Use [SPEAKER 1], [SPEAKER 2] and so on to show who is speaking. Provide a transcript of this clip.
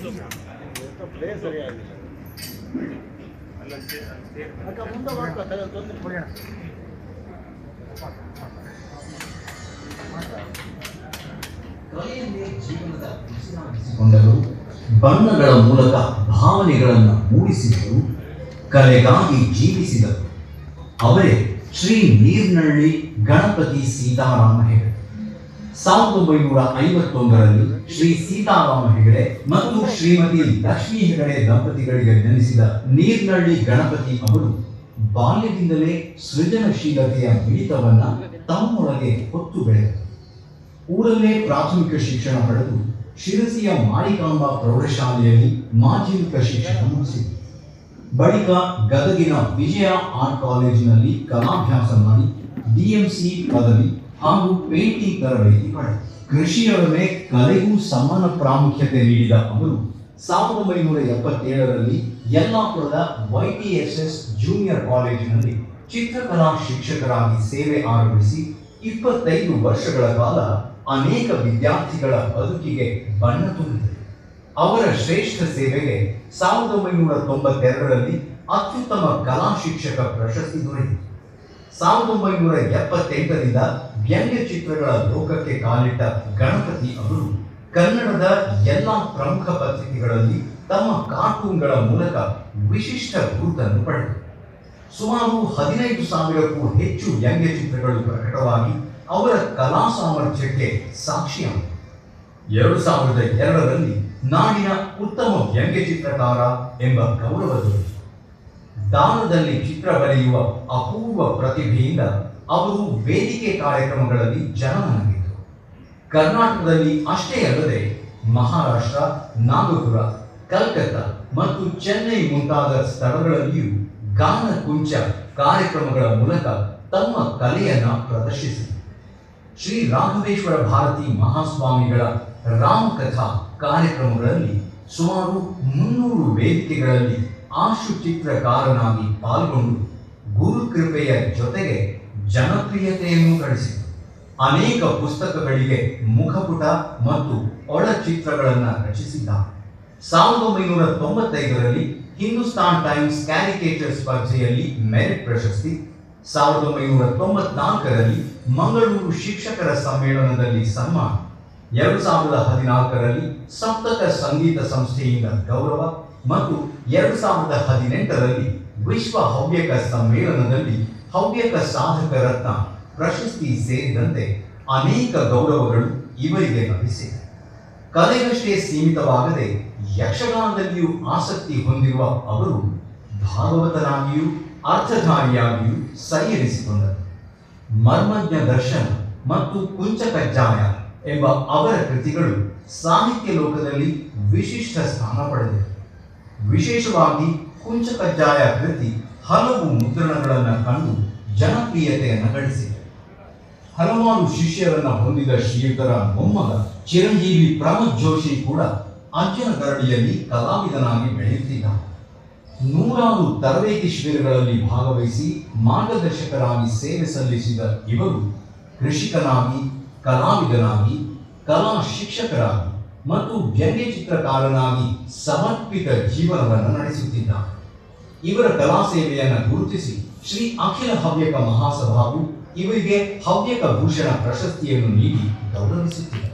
[SPEAKER 1] Place ಸರಿಯಾಗಿಲ್ಲ. ಅಕ್ಕ ಮುಂದೆ
[SPEAKER 2] ಕೊಂಡರು, ಬಣ್ಣಗಳ ಮೂಲಕ ಭಾವನೆಗಳನ್ನು ಮೂಡಿಸಿದರು, ಕಲೆಗಾಗಿ ಜೀವಿಸಿದರು. ಅವರೇ ಶ್ರೀ ನೀರ್ನಳ್ಳಿ ಗಣಪತಿ ಸೀತಾರಾಮ ಹೆಗಡೆ. 1951ರಲ್ಲಿ ಶ್ರೀ ಸೀತಾರಾಮ ಹೆಗಡೆ ಮತ್ತು ಶ್ರೀಮತಿ ಲಕ್ಷ್ಮೀ ಹೆಗಡೆ ದಂಪತಿಗಳಿಗೆ ಜನಿಸಿದ ನೀರ್ನಳ್ಳಿ ಗಣಪತಿ ಅವರು ಬಾಲ್ಯದಿಂದಲೇ ಸೃಜನಶೀಲತೆಯ ಮಿಡಿತವನ್ನ ತಮ್ಮೊಳಗೆ ಹೊತ್ತು ಬೆಳೆದರು. ಊರಲ್ಲೇ ಪ್ರಾಥಮಿಕ ಶಿಕ್ಷಣ ಪಡೆದು ಶಿರಸಿಯ ಮಾರಿಕಾಂಬಾ ಪ್ರೌಢಶಾಲೆಯಲ್ಲಿ ಮಾಧ್ಯಮಿಕ ಶಿಕ್ಷಣ ಮುಗಿಸಿದರು. ಬಳಿಕ ಗದಗಿನ ವಿಜಯ ಆರ್ಟ್ ಕಾಲೇಜಿನಲ್ಲಿ ಕಲಾಭ್ಯಾಸ ಮಾಡಿ DMC ಪದವಿ ಹಾಗೂ ಪೇಂಟಿಂಗ್ ತರಬೇತಿ ಪಡೆದರು. ಕೃಷಿಯೊಡನೆ ಕಲೆಗೂ ಸಮಾನ ಪ್ರಾಮುಖ್ಯತೆ ನೀಡಿದ ಅವರು 1977ರಲ್ಲಿ ಯಲ್ಲಾಪುರದ YTSS ಜೂನಿಯರ್ ಕಾಲೇಜಿನಲ್ಲಿ ಚಿತ್ರಕಲಾ ಶಿಕ್ಷಕರಾಗಿ ಸೇವೆ ಆರಂಭಿಸಿ 25 ವರ್ಷಗಳ ಕಾಲ ಅನೇಕ ವಿದ್ಯಾರ್ಥಿಗಳ ಬದುಕಿಗೆ ಬಣ್ಣ ತುಂಬಿದರು. ಅವರ ಶ್ರೇಷ್ಠ ಸೇವೆಗೆ 1992ರಲ್ಲಿ ಅತ್ಯುತ್ತಮ ಕಲಾ ಶಿಕ್ಷಕ ಪ್ರಶಸ್ತಿ ದೊರೆಯಿತು. 1978ರಿಂದ ವ್ಯಂಗ್ಯ ಚಿತ್ರಗಳ ಲೋಕಕ್ಕೆ ಕಾಲಿಟ್ಟ ಗಣಪತಿ ಅವರು ಕನ್ನಡದ ಎಲ್ಲ ಪ್ರಮುಖ ಪತ್ರಿಕೆಗಳಲ್ಲಿ ತಮ್ಮ ಕಾರ್ಟೂನ್ಗಳ ಮೂಲಕ ವಿಶಿಷ್ಟ ಗುರುತನ್ನು ಪಡೆದರು. ಸುಮಾರು 15,000ಕ್ಕೂ ಹೆಚ್ಚು ವ್ಯಂಗ್ಯ ಚಿತ್ರಗಳು ಪ್ರಕಟವಾಗಿ ಅವರ ಕಲಾ ಸಾಮರ್ಥ್ಯಕ್ಕೆ ಸಾಕ್ಷಿಯಾಯಿತು. 2002ರಲ್ಲಿ ನಾಡಿನ ಉತ್ತಮ ವ್ಯಂಗ್ಯ ಚಿತ್ರಕಾರ ಎಂಬ ಗೌರವ ದೊರೆಯಿತು. ದಾನದಲ್ಲಿ ಚಿತ್ರ ಬರೆಯುವ ಅಪೂರ್ವ ಪ್ರತಿಭೆಯಿಂದ ಅವರು ವೇದಿಕೆ ಕಾರ್ಯಕ್ರಮಗಳಲ್ಲಿ ಜನಮನಗೆದ್ದರು. ಕರ್ನಾಟಕದಲ್ಲಿ ಅಷ್ಟೇ ಅಲ್ಲದೆ ಮಹಾರಾಷ್ಟ್ರ, ನಾಗಪುರ, ಕಲ್ಕತ್ತಾ ಮತ್ತು ಚೆನ್ನೈ ಮುಂತಾದ ಸ್ಥಳಗಳಲ್ಲಿಯೂ ಗಾನ ಕುಂಚ ಕಾರ್ಯಕ್ರಮಗಳ ಮೂಲಕ ತಮ್ಮ ಕಲೆಯನ್ನ ಪ್ರದರ್ಶಿಸಿದರು. ಶ್ರೀ ರಾಘವೇಶ್ವರ ಭಾರತಿ ಮಹಾಸ್ವಾಮಿಗಳ ರಾಮಕಥಾ ಕಾರ್ಯಕ್ರಮಗಳಲ್ಲಿ ಸುಮಾರು 300 ವೇದಿಕೆಗಳಲ್ಲಿ ಆಶು ಚಿತ್ರಕಾರನಾಗಿ ಪಾಲ್ಗೊಂಡು ಗುರುಕೃಪೆಯ ಜೊತೆಗೆ ಜನಪ್ರಿಯತೆಯನ್ನು ಗಳಿಸಿದರು. ಅನೇಕ ಪುಸ್ತಕಗಳಿಗೆ ಮುಖಪುಟ ಮತ್ತು ಒಳ ಚಿತ್ರಗಳನ್ನು ರಚಿಸಿದ್ದಾರೆ. 1995ರಲ್ಲಿ ಹಿಂದೂಸ್ತಾನ್ ಟೈಮ್ಸ್ ಕ್ಯಾರಿಕೇಚರ್ ಸ್ಪರ್ಧೆಯಲ್ಲಿ ಮೆರಿಟ್ ಪ್ರಶಸ್ತಿ, 1994ರಲ್ಲಿ ಮಂಗಳೂರು ಶಿಕ್ಷಕರ ಸಮ್ಮೇಳನದಲ್ಲಿ ಸನ್ಮಾನ, 2014ರಲ್ಲಿ ಸಪ್ತಕ ಸಂಗೀತ ಸಂಸ್ಥೆಯಿಂದ ಗೌರವ ಮತ್ತು 2018ರಲ್ಲಿ ವಿಶ್ವ ಹವ್ಯಕ ಸಮ್ಮೇಳನದಲ್ಲಿ ಹವ್ಯಕ ಸಾಧಕ ರತ್ನ ಪ್ರಶಸ್ತಿ ಸೇರಿದಂತೆ ಅನೇಕ ಗೌರವಗಳು ಇವರಿಗೆ ಲಭಿಸಿವೆ. ಕಲೆಗಷ್ಟೇ ಸೀಮಿತವಾಗದೆ ಯಕ್ಷಗಾನದಲ್ಲಿಯೂ ಆಸಕ್ತಿ ಹೊಂದಿರುವ ಅವರು ಭಾಗವತನಾಗಿಯೂ ಅರ್ಥಧಾರಿಯಾಗಿಯೂ ಸೈರಿಸಿಕೊಂಡರು. ಮರ್ಮಜ್ಞ ದರ್ಶನ ಮತ್ತು ಕುಂಚಕಜ್ಜಾಯ ಎಂಬ ಅವರ ಕೃತಿಗಳು ಸಾಹಿತ್ಯ ಲೋಕದಲ್ಲಿ ವಿಶಿಷ್ಟ ಸ್ಥಾನ ಪಡೆದಿವೆ. ವಿಶೇಷವಾಗಿ ಕುಂಚಕಜ್ಜಾಯ ಕೃತಿ ಹಲವು ಮುದ್ರಣಗಳನ್ನು ಕಂಡು ಜನಪ್ರಿಯತೆಯನ್ನು ಗಳಿಸಿದೆ. ಹಲವಾರು ಶಿಷ್ಯರನ್ನ ಹೊಂದಿದ ಶ್ರೀಯುತರ ಮೊಮ್ಮಗ ಚಿರಂಜೀವಿ ಪ್ರಮೋದ್ ಜೋಶಿ ಕೂಡ ಅಜ್ಜನ ಗರಡಿಯಲ್ಲಿ ಕಲಾವಿದನಾಗಿ ಬೆಳೆಯುತ್ತಿದ್ದಾರೆ. 100 ತರಬೇತಿ ಶಿಬಿರಗಳಲ್ಲಿ ಭಾಗವಹಿಸಿ ಮಾರ್ಗದರ್ಶಕರಾಗಿ ಸೇವೆ ಸಲ್ಲಿಸಿದ ಇವರು ಕೃಷಿಕನಾಗಿ, ಕಲಾವಿದನಾಗಿ, ಕಲಾ ಶಿಕ್ಷಕರಾಗಿ ಮತ್ತು ವ್ಯಂಗ್ಯ ಚಿತ್ರಕಾರನಾಗಿ ಸಮರ್ಪಿತ ಜೀವನವನ್ನು ನಡೆಸುತ್ತಿದ್ದಾರೆ. ಇವರ ಕಲಾ ಸೇವೆಯನ್ನು ಗುರುತಿಸಿ ಶ್ರೀ ಅಖಿಲ ಹವ್ಯಕ ಮಹಾಸಭಾವು ಇವರಿಗೆ ಹವ್ಯಕ ಭೂಷಣ ಪ್ರಶಸ್ತಿಯನ್ನು ನೀಡಿ ಗೌರವಿಸುತ್ತಿದೆ.